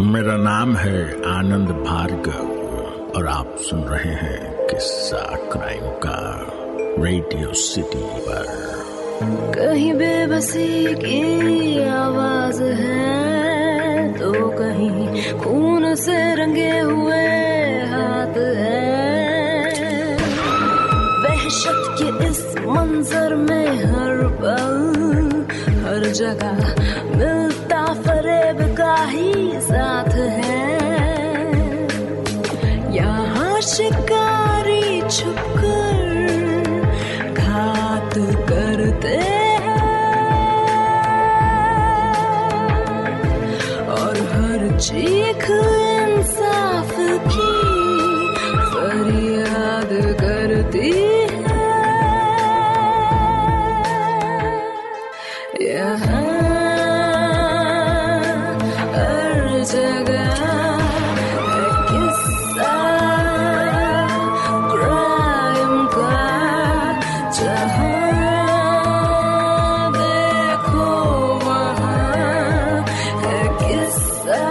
मेरा नाम है आनंद भार्गव और आप सुन रहे हैं किस्सा क्राइम का रेडियो सिटी पर। कहीं बेबसी की आवाज है तो कहीं खून से रंगे हुए हाथ है। वहशत के इस मंजर में हर पल हर जगह मिलता फरेब का ही साथ है। यहाँ शिकारी छुपकर घात करते हैं और हर चीख इंसाफ की फरियाद करती है। यहाँ हर जगह है किस्सा क्राइम का, जहाँ देखो वहाँ है किस्सा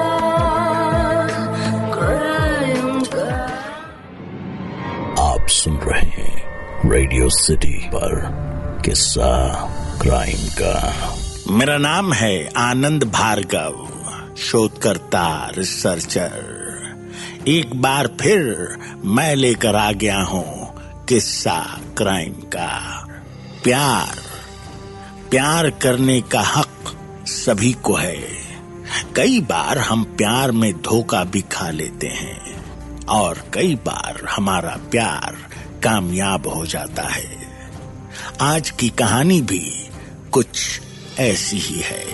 क्राइम का। आप सुन रहे हैं रेडियो सिटी पर किस्सा क्राइम का। मेरा नाम है आनंद भार्गव, शोधकर्ता रिसर्चर। एक बार फिर मैं लेकर आ गया हूं किस्सा क्राइम का। प्यार करने का हक सभी को है। कई बार हम प्यार में धोखा भी खा लेते हैं और कई बार हमारा प्यार कामयाब हो जाता है। आज की कहानी भी कुछ ऐसी ही है।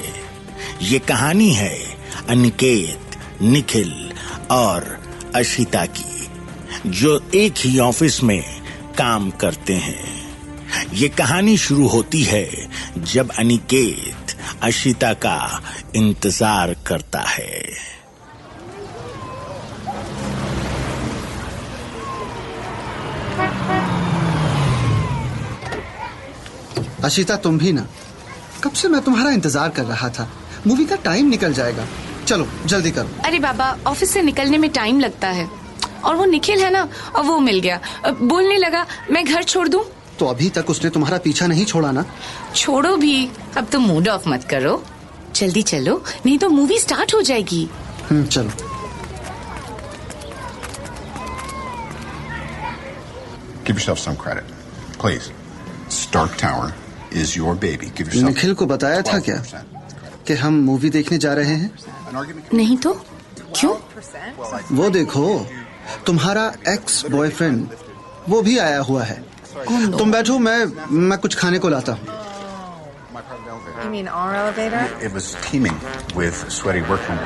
ये कहानी है अनिकेत, निखिल और अशिता की, जो एक ही ऑफिस में काम करते हैं। ये कहानी शुरू होती है जब अनिकेत अशिता का इंतजार करता है। अशिता, तुम भी ना? कब से मैं तुम्हारा इंतजार कर रहा था। मूवी का टाइम निकल जाएगा, चलो जल्दी करो। अरे बाबा, ऑफिस से निकलने में टाइम लगता है। और वो निखिल है ना, और वो मिल गया, बोलने लगा मैं घर छोड़ दूं। तो अभी तक उसने तुम्हारा पीछा नहीं छोड़ा ना? छोड़ो भी, अब तो मूड ऑफ मत करो, जल्दी चलो नहीं तो मूवी स्टार्ट हो जाएगी। चलो। Give yourself some credit, please. Stark Tower is your baby. Give yourself. Nikhil को बताया था क्या कि हम मूवी देखने जा रहे हैं? नहीं तो क्यों? वो देखो, तुम्हारा एक्स बॉयफ्रेंड वो भी आया हुआ है। तुम बैठो, मैं कुछ खाने को लाता हूँ। You mean our elevator? It was teeming with sweaty workmen.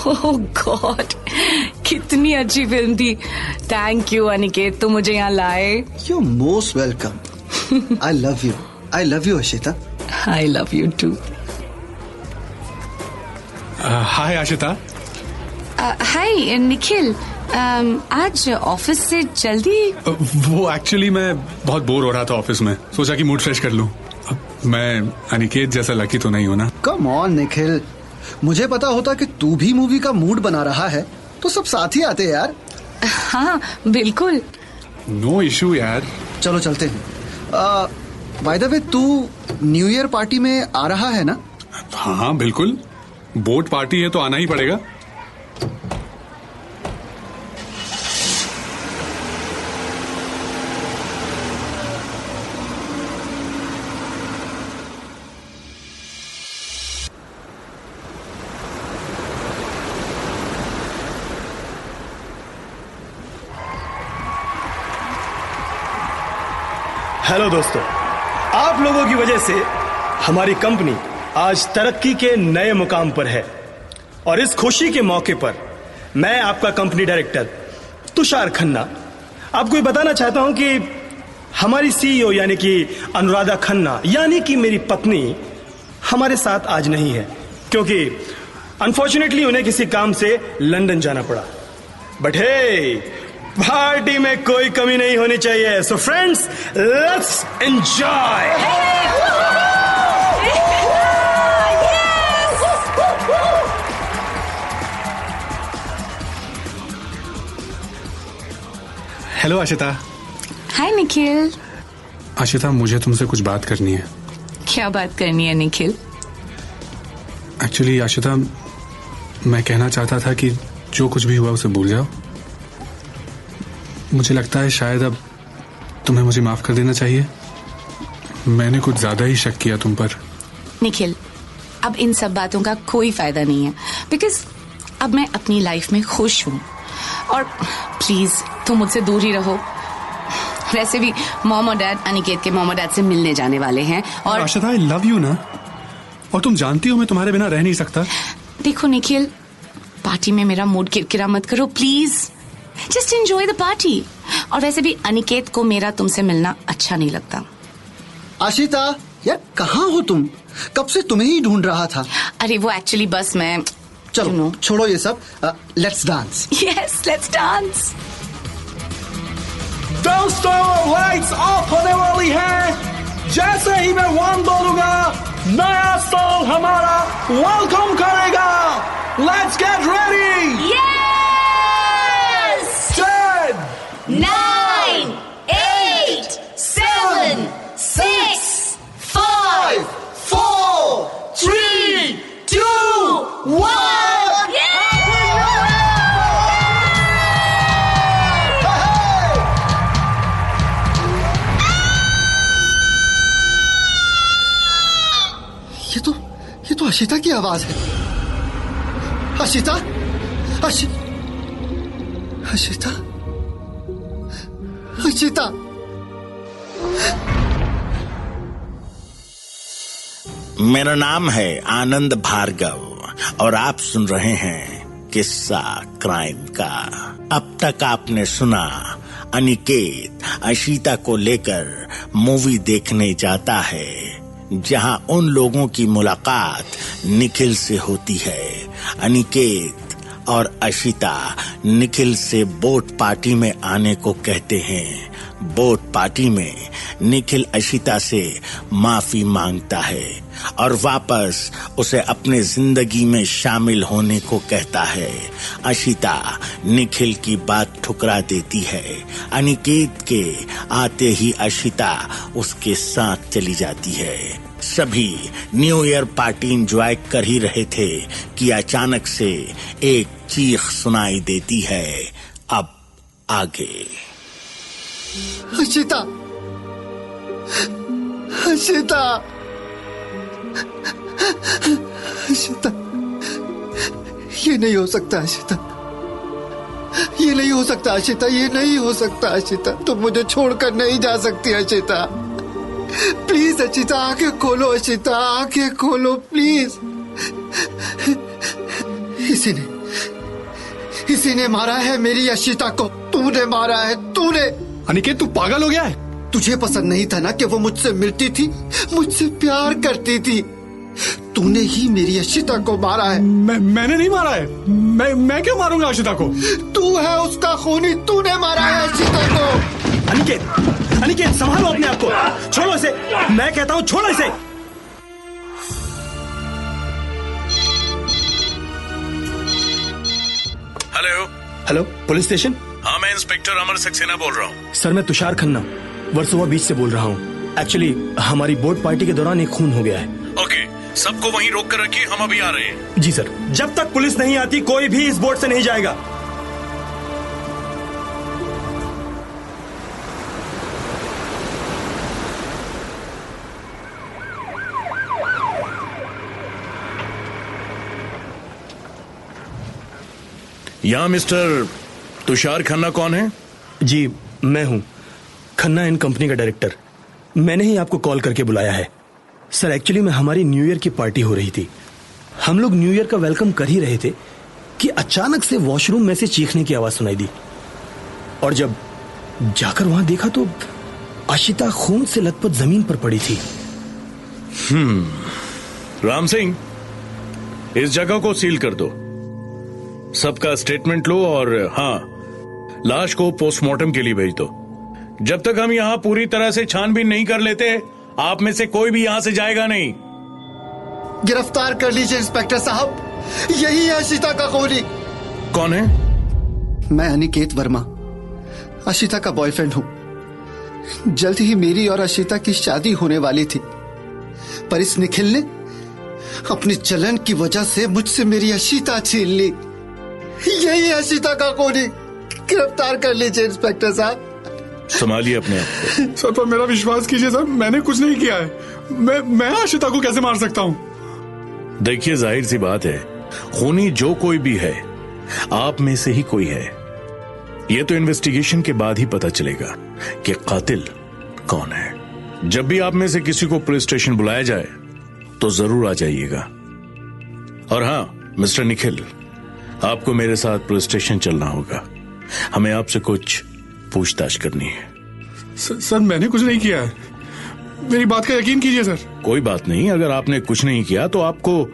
Oh God, कितनी अच्छी फिल्म थी। थैंक यू अनिकेत, तुम मुझे यहाँ लाए। You're most welcome. I love you, Ashita. I love you too. Hi Ashita. Hi Nikhil, आज ऑफिस से जल्दी? वो एक्चुअली मैं बहुत बोर हो रहा था ऑफिस में, सोचा कि मूड फ्रेश कर लूं। मैं अनिकेत जैसा लकी तो नहीं हूं ना? कम ऑन निखिल, मुझे पता होता कि तू भी मूवी का मूड बना रहा है तो सब साथ ही आते यार। हाँ बिल्कुल। नो इशू यार। चलो चलते हैं। बाय द वे, तू न्यू ईयर पार्टी में आ रहा है ना? हाँ बिल्कुल, बोट पार्टी है तो आना ही पड़ेगा। हेलो दोस्तों, आप लोगों की वजह से हमारी कंपनी आज तरक्की के नए मुकाम पर है और इस खुशी के मौके पर मैं आपका कंपनी डायरेक्टर तुषार खन्ना आपको ये बताना चाहता हूं कि हमारी सीईओ यानी कि अनुराधा खन्ना यानी कि मेरी पत्नी हमारे साथ आज नहीं है, क्योंकि अनफॉर्चुनेटली उन्हें किसी काम से लंदन जाना पड़ा। बट हे, पार्टी में कोई कमी नहीं होनी चाहिए। So friends, let's enjoy. Hello Ashita. Hi Nikhil. Ashita, मुझे तुमसे कुछ बात करनी है। क्या बात करनी है निखिल? एक्चुअली आशिता, मैं कहना चाहता था कि जो कुछ भी हुआ उसे भूल जाओ। मुझे लगता है शायद अब तुम्हें मुझे माफ कर देना चाहिए। मैंने कुछ ज्यादा ही शक किया तुम पर। निखिल, अब इन सब बातों का कोई फायदा नहीं है, बिकॉज अब मैं अपनी लाइफ में खुश हूँ। और प्लीज तुम मुझसे दूर ही रहो। वैसे भी मॉम और डैड अनिकेत के मॉम और डैड से मिलने जाने वाले हैं। और आशिता, आई लव यू ना, और तुम जानती हो मैं तुम्हारे बिना रह नहीं सकता। देखो निखिल, पार्टी में मेरा मूड किरकिरा मत करो please. Just enjoy the party. और वैसे भी अनिकेत को मेरा तुमसे मिलना अच्छा नहीं लगता। आशिता, यार कहाँ हो तुम? कब से तुम्हें ही ढूंढ रहा था। अरे वो एक्चुअली बस मैं चलो छोड़ो ये सब, let's dance. Yes, let's dance. Dance lights off होने वाली है। जैसे ही मैं 1 बोलूंगा, नया स्टॉल हमारा वेलकम करेगा। Let's get ready. यस। 10 9 8 7 6 5 4 3 2 1 ये तो आशिता की आवाज है। आशिता, आशिता, आशिता। मेरा नाम है आनंद भार्गव और आप सुन रहे हैं किस्सा क्राइम का। अब तक आपने सुना अनिकेत आशिता को लेकर मूवी देखने जाता है, जहां उन लोगों की मुलाकात निखिल से होती है। अनिकेत और आशिता निखिल से बोट पार्टी में आने को कहते हैं। बोट पार्टी में निखिल आशिता से माफी मांगता है और वापस उसे अपने जिंदगी में शामिल होने को कहता है। आशिता निखिल की बात ठुकरा देती है। अनिकेत के आते ही आशिता उसके साथ चली जाती है। सभी न्यू ईयर पार्टी एंजॉय कर ही रहे थे कि अचानक से एक चीख सुनाई देती है। अब आगे। आशिता, आशिता, आशिता, ये नहीं हो सकता आशिता, ये नहीं हो सकता आशिता, ये नहीं हो सकता आशिता। तुम मुझे छोड़कर नहीं जा सकती आशिता। प्लीज आशिता, आंखें खोलो आशिता, आंखें खोलो प्लीज। इसी ने मारा है मेरी आशिता को। तूने मारा है, तूने। अनिकेत, तू पागल हो गया है? तुझे पसंद नहीं था ना कि वो मुझसे मिलती थी, मुझसे प्यार करती थी। तूने ही मेरी आशिता को मारा है। मैंने नहीं मारा है। मैं क्यों मारूंगा आशिता को? तू है उसका खूनी, तूने मारा है आशिता को। अनिकेत, संभालो अपने आप को। छोड़ो इसे, मैं कहता हूँ छोड़ो इसे। Hello, police station. हाँ, मैं इंस्पेक्टर अमर सक्सेना बोल रहा हूँ। सर, मैं तुषार खन्ना वर्सोवा बीच से बोल रहा हूँ। एक्चुअली हमारी बोट पार्टी के दौरान एक खून हो गया है। ओके, सबको वहीं रोक कर रखिए, हम अभी आ रहे हैं। जी सर। जब तक पुलिस नहीं आती कोई भी इस बोट से नहीं जाएगा। यहाँ मिस्टर तुषार खन्ना कौन है? जी, मैं हूँ खन्ना एंड कंपनी का डायरेक्टर। मैंने ही आपको कॉल करके बुलाया है। सर, एक्चुअली में हमारी न्यू ईयर की पार्टी हो रही थी। हम लोग न्यू ईयर का वेलकम कर ही रहे थे कि अचानक से वॉशरूम में से चीखने की आवाज सुनाई दी, और जब जाकर वहां देखा तो आशिता खून से लथपथ जमीन पर पड़ी थी। राम सिंह, इस जगह को सील कर दो, सबका स्टेटमेंट लो और हाँ, लाश को पोस्टमार्टम के लिए भेज दो। जब तक हम यहाँ पूरी तरह से छानबीन नहीं कर लेते, आप में से कोई भी यहाँ से जाएगा नहीं। गिरफ्तार कर लीजिए इंस्पेक्टर साहब, यही है आशिता का खूनी। कौन है? मैं अनिकेत वर्मा, अशिता का बॉयफ्रेंड हूं। जल्द ही मेरी और अशिता की शादी होने वाली थी, पर इस निखिल ने अपनी जलन की वजह से मुझसे मेरी अशिता छीन ली। यही अशिता का खूनी, गिरफ्तार कर लीजिए इंस्पेक्टर साहब। संभालिए अपने आप को। सर पर मेरा विश्वास कीजिए सर, मैंने कुछ नहीं किया है। मैं आशिता को कैसे मार सकता हूं? देखिए, जाहिर सी बात है, खूनी जो कोई भी है, आप में से ही कोई है। यह तो इन्वेस्टिगेशन के बाद ही पता चलेगा कि कातिल कौन है। जब भी आप में से किसी को पुलिस स्टेशन बुलाया जाए तो जरूर आ जाइएगा। और हाँ मिस्टर निखिल, आपको मेरे साथ पुलिस स्टेशन चलना होगा। हमें आपसे कुछ पूछताछ करनी है। सर मैंने कुछ नहीं किया है, मेरी बात का यकीन कीजिए सर। कोई बात नहीं, अगर आपने कुछ नहीं किया तो आपको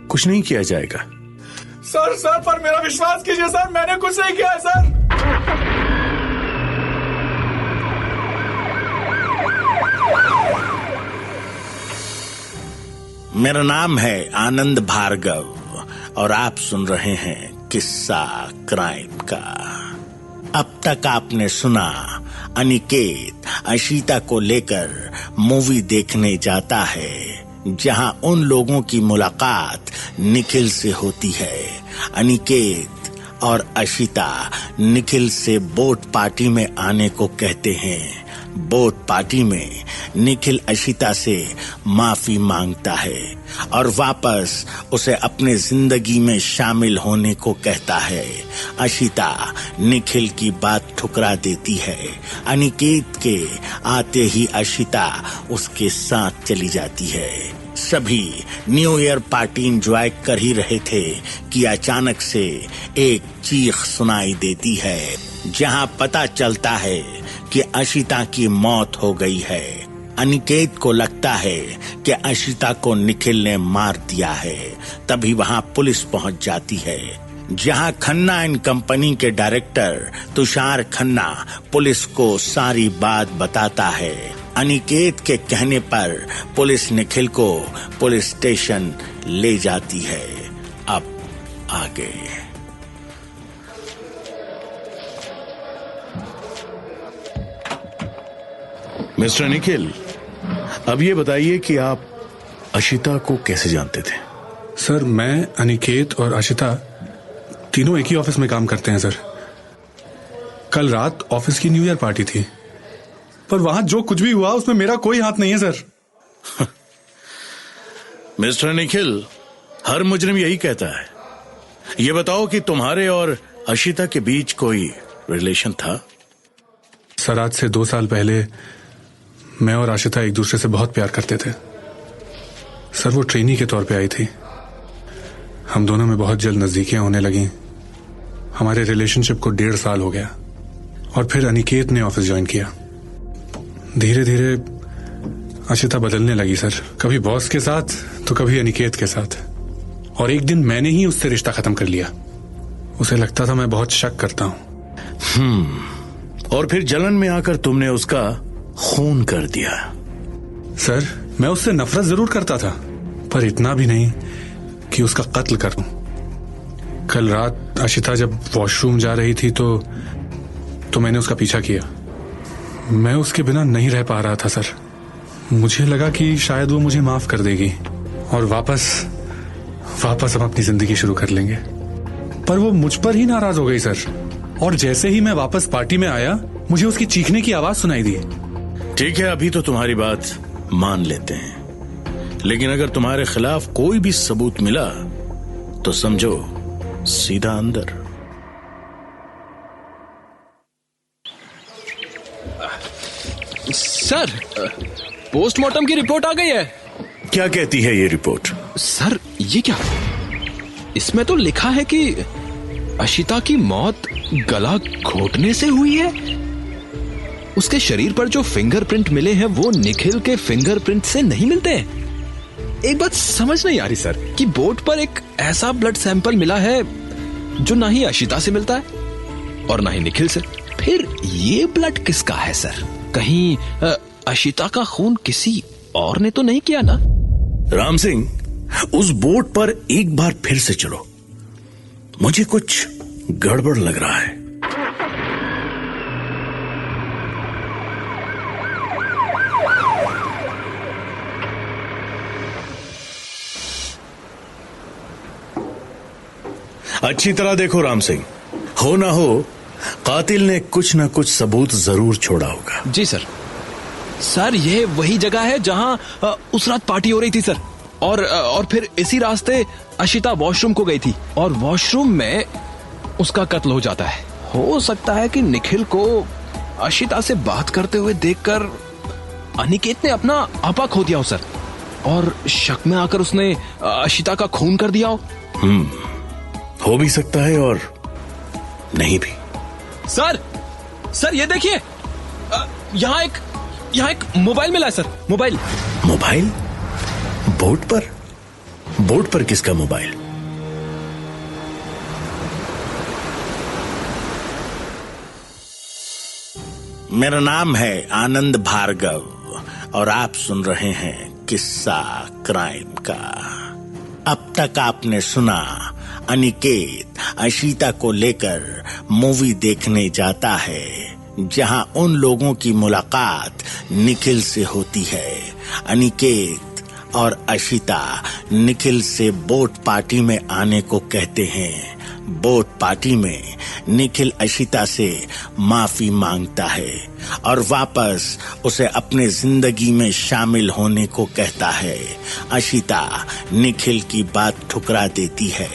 कुछ नहीं किया जाएगा। सर पर मेरा विश्वास कीजिए सर, मैंने कुछ नहीं किया है सर। मेरा नाम है आनंद भार्गव और आप सुन रहे हैं किस्सा क्राइम का। अब तक आपने सुना अनिकेत अशिता को लेकर मूवी देखने जाता है, जहां उन लोगों की मुलाकात निखिल से होती है। अनिकेत और अशिता निखिल से बोट पार्टी में आने को कहते हैं। बोट पार्टी में निखिल अशिता से माफी मांगता है और वापस उसे अपने जिंदगी में शामिल होने को कहता है। अशिता निखिल की बात ठुकरा देती है। अनिकेत के आते ही अशिता उसके साथ चली जाती है। सभी न्यू ईयर पार्टी एंजॉय कर ही रहे थे कि अचानक से एक चीख सुनाई देती है, जहां पता चलता है कि अशिता की मौत हो गई है। अनिकेत को लगता है कि अशिता को निखिल ने मार दिया है। तभी वहां पुलिस पहुंच जाती है, जहां खन्ना एंड कंपनी के डायरेक्टर तुषार खन्ना पुलिस को सारी बात बताता है। अनिकेत के कहने पर पुलिस निखिल को पुलिस स्टेशन ले जाती है। अब आगे मिस्टर निखिल, अब ये बताइए कि आप अशिता को कैसे जानते थे? सर मैं, अनिकेत और अशिता तीनों एक ही ऑफिस में काम करते हैं सर। कल रात ऑफिस की न्यू ईयर पार्टी थी, पर वहां जो कुछ भी हुआ उसमें मेरा कोई हाथ नहीं है सर। मिस्टर निखिल, हर मुजरिम यही कहता है। ये बताओ कि तुम्हारे और अशिता के बीच कोई रिलेशन था? सर आज से 2 साल पहले मैं और आशिता एक दूसरे से बहुत प्यार करते थे। सर वो ट्रेनी के तौर पे आई थी। हम दोनों में बहुत जल्द नजदीकियां होने लगी। हमारे रिलेशनशिप को 1.5 साल हो गया और फिर अनिकेत ने ऑफिस ज्वाइन किया। धीरे धीरे अशिता बदलने लगी सर, कभी बॉस के साथ तो कभी अनिकेत के साथ। और एक दिन मैंने ही उससे रिश्ता खत्म कर लिया। उसे लगता था मैं बहुत शक करता हूं। और फिर जलन में आकर तुमने उसका खून कर दिया। सर मैं उससे नफरत जरूर करता था, पर इतना भी नहीं कि उसका कत्ल करूं। कल रात अशिता जब वॉशरूम जा रही थी तो मैंने उसका पीछा किया। मैं उसके बिना नहीं रह पा रहा था सर। मुझे लगा कि शायद वो मुझे माफ कर देगी और वापस हम अपनी जिंदगी शुरू कर लेंगे। पर वो मुझ पर ही नाराज हो गई सर। और जैसे ही मैं वापस पार्टी में आया, मुझे उसकी चीखने की आवाज सुनाई दी। ठीक है, अभी तो तुम्हारी बात मान लेते हैं, लेकिन अगर तुम्हारे खिलाफ कोई भी सबूत मिला तो समझो सीधा अंदर। सर पोस्टमार्टम की रिपोर्ट आ गई है। क्या कहती है ये रिपोर्ट? सर ये क्या, इसमें तो लिखा है कि अशिता की मौत गला घोटने से हुई है। उसके शरीर पर जो फिंगरप्रिंट मिले हैं वो निखिल के फिंगरप्रिंट से नहीं मिलते। एक बात समझ नहीं आ रही सर कि बोट पर एक ऐसा ब्लड सैंपल मिला है जो ना ही अशिता से मिलता है और ना ही निखिल से। फिर ये ब्लड किसका है सर? कहीं अशिता का खून किसी और ने तो नहीं किया ना? राम सिंह, उस बोट पर एक बार फिर से चलो, मुझे कुछ गड़बड़ लग रहा है। अच्छी तरह देखो राम सिंह, हो ना हो कातिल ने कुछ ना कुछ सबूत जरूर छोड़ा होगा। जी सर। सर ये वही जगह है जहां उस रात पार्टी हो रही थी सर, और फिर इसी रास्ते अशिता वॉशरूम को गई थी और वॉशरूम में उसका कत्ल हो जाता है। हो सकता है कि निखिल को अशिता से बात करते हुए देखकर अनिकेत ने अपना आपा खो दिया हो सर, और शक में आकर उसने अशिता का खून कर दिया हो। हो भी सकता है और नहीं भी। सर ये देखिए, यहाँ एक मोबाइल मिला है सर। मोबाइल बोट पर किसका मोबाइल? मेरा नाम है आनंद भार्गव और आप सुन रहे हैं किस्सा क्राइम का। अब तक आपने सुना अनिकेत अशिता को लेकर मूवी देखने जाता है, जहां उन लोगों की मुलाकात निखिल से होती है। अनिकेत और अशिता निखिल से बोट पार्टी में आने को कहते हैं। बोट पार्टी में निखिल अशिता से माफी मांगता है और वापस उसे अपने जिंदगी में शामिल होने को कहता है। अशिता निखिल की बात ठुकरा देती है।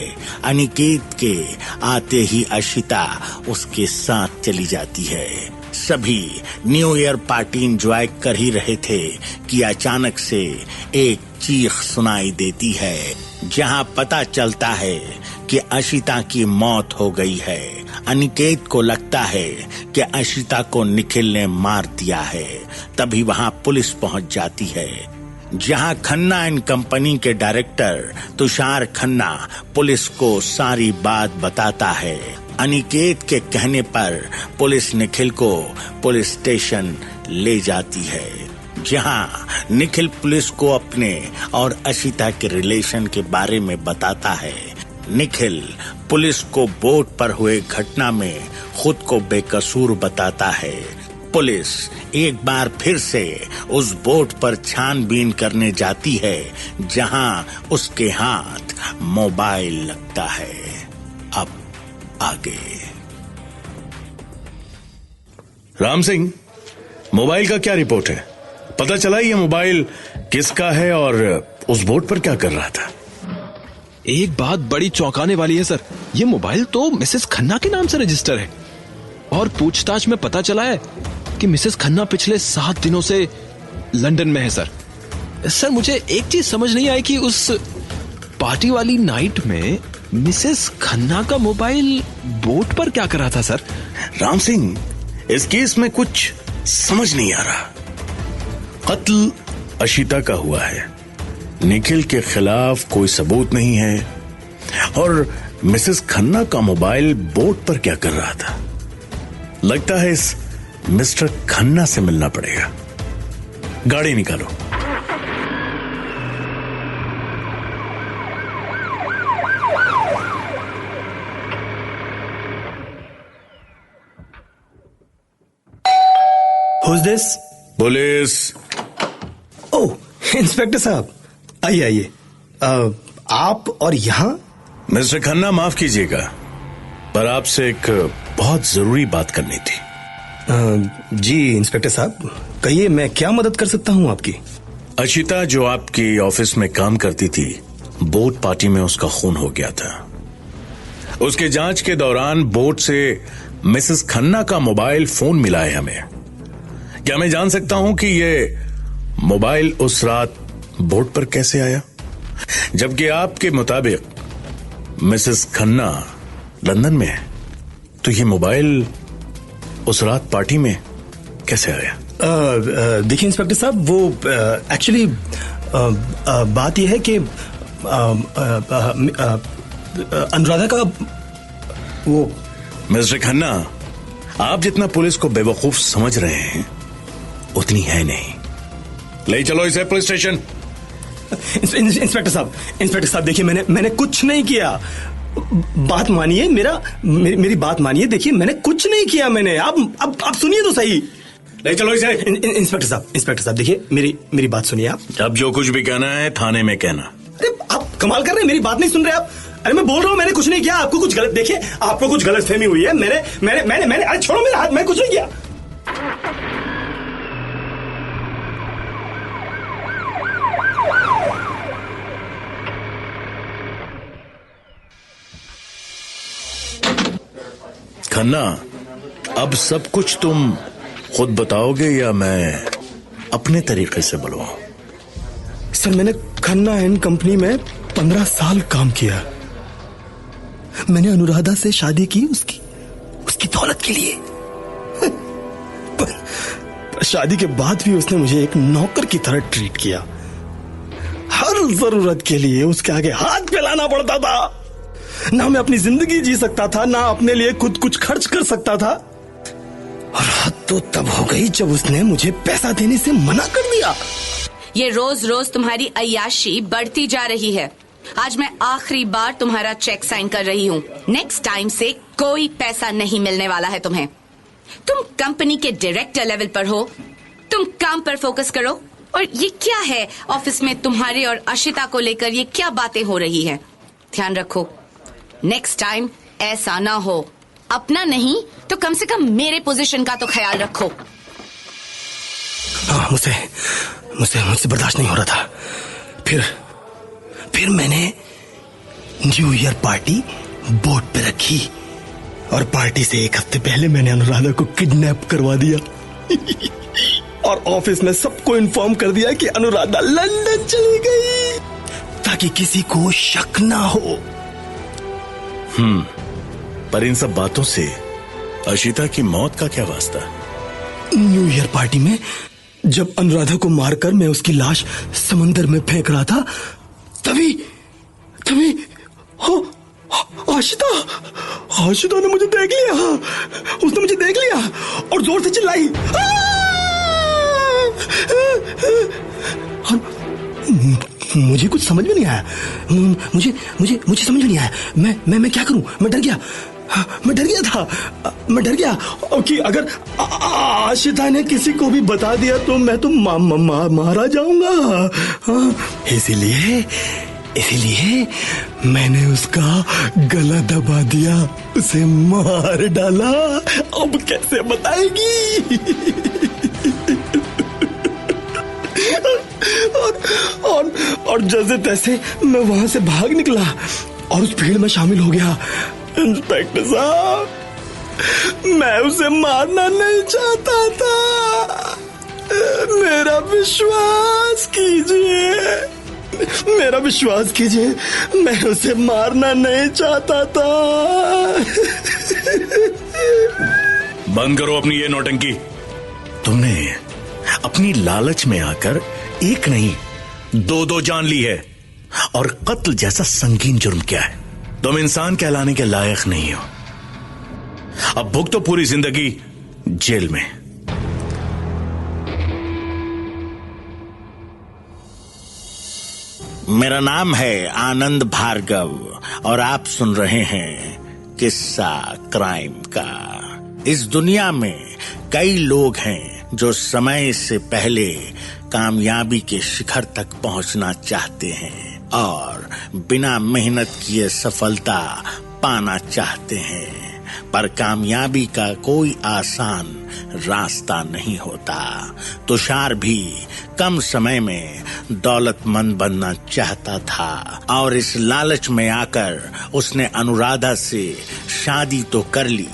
अनिकेत के आते ही अशिता उसके साथ चली जाती है। सभी न्यू ईयर पार्टी एंजॉय कर ही रहे थे कि अचानक से एक चीख सुनाई देती है, जहां पता चलता है कि अशिता की मौत हो गई है। अनिकेत को लगता है कि अशिता को निखिल ने मार दिया है। तभी वहां पुलिस पहुंच जाती है, जहां खन्ना एंड कंपनी के डायरेक्टर तुषार खन्ना पुलिस को सारी बात बताता है। अनिकेत के कहने पर पुलिस निखिल को पुलिस स्टेशन ले जाती है, जहां निखिल पुलिस को अपने और अशिता के रिलेशन के बारे में बताता है। निखिल पुलिस को बोट पर हुए घटना में खुद को बेकसूर बताता है। पुलिस एक बार फिर से उस बोट पर छानबीन करने जाती है, जहां उसके हाथ मोबाइल लगता है। अब आगे। राम सिंह, मोबाइल का क्या रिपोर्ट है? पता चला ये मोबाइल किसका है और उस बोट पर क्या कर रहा था? एक बात बड़ी चौंकाने वाली है सर, ये मोबाइल तो मिसेस खन्ना के नाम से रजिस्टर है और पूछताछ में पता चला है कि मिसेस खन्ना पिछले 7 दिनों से लंदन में है सर। सर मुझे एक चीज समझ नहीं आई कि उस पार्टी वाली नाइट में मिसेस खन्ना का मोबाइल बोट पर क्या कर रहा था सर? राम सिंह, इस केस में कुछ समझ नहीं आ रहा। कत्ल अशिता का हुआ है, निखिल के खिलाफ कोई सबूत नहीं है और मिसेस खन्ना का मोबाइल बोट पर क्या कर रहा था? लगता है इस मिस्टर खन्ना से मिलना पड़ेगा। गाड़ी निकालो। Who's this? Police. Oh, inspector साहब, आइए आइए। आप और यहाँ? मिस्टर खन्ना, माफ कीजिएगा, पर आपसे एक बहुत जरूरी बात करनी थी। जी इंस्पेक्टर साहब, कहिए, मैं क्या मदद कर सकता हूँ आपकी? अशिता जो आपकी ऑफिस में काम करती थी, बोट पार्टी में उसका खून हो गया था। उसके जांच के दौरान बोट से मिसेस खन्ना का मोबाइल फोन मिला है हमें। क्या मैं जान सकता हूं कि ये मोबाइल उस रात बोट पर कैसे आया, जबकि आपके मुताबिक मिसेस खन्ना लंदन में है? तो ये मोबाइल उस रात पार्टी में कैसे आया? देखिए इंस्पेक्टर साहब, वो एक्चुअली बात यह है कि अनुराधा का वो। मिस्टर खन्ना, आप जितना पुलिस को बेवकूफ समझ रहे हैं उतनी है नहीं। ले चलो इसे पुलिस स्टेशन। इंस्पेक्टर साहब देखिए, मैंने कुछ नहीं किया। बात मानिए, मेरी बात मानिए। देखिए, मैंने कुछ नहीं किया। मैंने आप सुनिए तो सही। ले चलो इसे। इंस्पेक्टर साहब देखिए, मेरी बात सुनिए आप। अब जो कुछ भी कहना है थाने में कहना। अरे आप कमाल कर रहे हैं, मेरी बात नहीं सुन रहे आप। अरे मैं बोल रहा हूँ मैंने कुछ नहीं किया, आपको कुछ गलत, देखिए आपको कुछ गलतफहमी हुई है। मैंने अरे छोड़ो मेरा हाथ, मैं कुछ नहीं किया। खन्ना, अब सब कुछ तुम खुद बताओगे या मैं अपने तरीके से बुलवाऊं? सर मैंने खन्ना एंड कंपनी में 15 साल काम किया। मैंने अनुराधा से शादी की उसकी दौलत के लिए। पर शादी के बाद भी उसने मुझे एक नौकर की तरह ट्रीट किया। हर जरूरत के लिए उसके आगे हाथ फैलाना पड़ता था। ना मैं अपनी जिंदगी जी सकता था, ना अपने लिए खुद कुछ खर्च कर सकता था। और हद तो तब हो गई जब उसने मुझे पैसा देने से मना कर दिया। ये रोज रोज तुम्हारी अय्याशी बढ़ती जा रही है। आज मैं आखिरी बार तुम्हारा चेक साइन कर रही हूँ। नेक्स्ट टाइम से कोई पैसा नहीं मिलने वाला है तुम्हें। तुम कंपनी के डायरेक्टर लेवल पर हो, तुम काम पर फोकस करो। और ये क्या है ऑफिस में तुम्हारे और अशिता को लेकर ये क्या बातें हो रही है? ध्यान रखो, नेक्स्ट टाइम ऐसा ना हो। अपना नहीं तो कम से कम मेरे पोजीशन का तो ख्याल रखो। हाँ, मुझसे बर्दाश्त नहीं हो रहा था। फिर मैंने न्यू ईयर पार्टी बोर्ड पे रखी और पार्टी से एक हफ्ते पहले मैंने अनुराधा को किडनैप करवा दिया। और ऑफिस में सबको इन्फॉर्म कर दिया कि अनुराधा लंदन चली गई, ताकि किसी को शक ना हो। पर इन सब बातों से अशिता की मौत का क्या वास्ता? न्यू ईयर पार्टी में जब अनुराधा को मारकर मैं उसकी लाश समंदर में फेंक रहा था, तभी आशिता ने मुझे देख लिया। उसने मुझे देख लिया और जोर से चिल्लाई। मुझे कुछ समझ में नहीं आया। मुझे समझ में नहीं आया। मैं क्या करूं? मैं डर गया था कि अगर आशिता ने किसी को भी बता दिया तो मैं तो मारा जाऊंगा। इसीलिए मैंने उसका गला दबा दिया, उसे मार डाला। अब कैसे बताएगी? और जैसे तैसे मैं वहां से भाग निकला और उस भीड़ में शामिल हो गया। इंस्पेक्टर साहब, मैं उसे मारना नहीं चाहता था। मेरा विश्वास कीजिए, मैं उसे मारना नहीं चाहता था। बंद करो अपनी ये नौटंकी। तुमने अपनी लालच में आकर एक नहीं दो जान ली है, और कत्ल जैसा संगीन जुर्म क्या है। तुम इंसान कहलाने के लायक नहीं हो। अब भुगतो पूरी जिंदगी जेल में। मेरा नाम है आनंद भार्गव और आप सुन रहे हैं किस्सा क्राइम का। इस दुनिया में कई लोग हैं जो समय से पहले कामयाबी के शिखर तक पहुंचना चाहते हैं और बिना मेहनत किए सफलता पाना चाहते हैं, पर कामयाबी का कोई आसान रास्ता नहीं होता। तुषार भी कम समय में दौलतमंद बनना चाहता था और इस लालच में आकर उसने अनुराधा से शादी तो कर ली,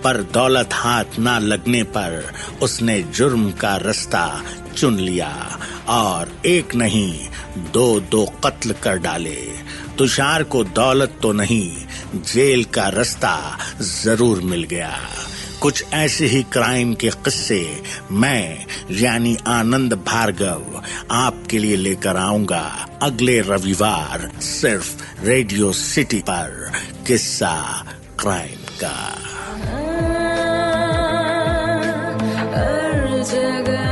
पर दौलत हाथ ना लगने पर उसने जुर्म का रास्ता चुन लिया और एक नहीं दो कत्ल कर डाले। तुषार को दौलत तो नहीं, जेल का रास्ता जरूर मिल गया। कुछ ऐसे ही क्राइम के किस्से मैं यानी आनंद भार्गव आपके लिए लेकर आऊंगा अगले रविवार, सिर्फ रेडियो सिटी पर किस्सा क्राइम का। हर जगह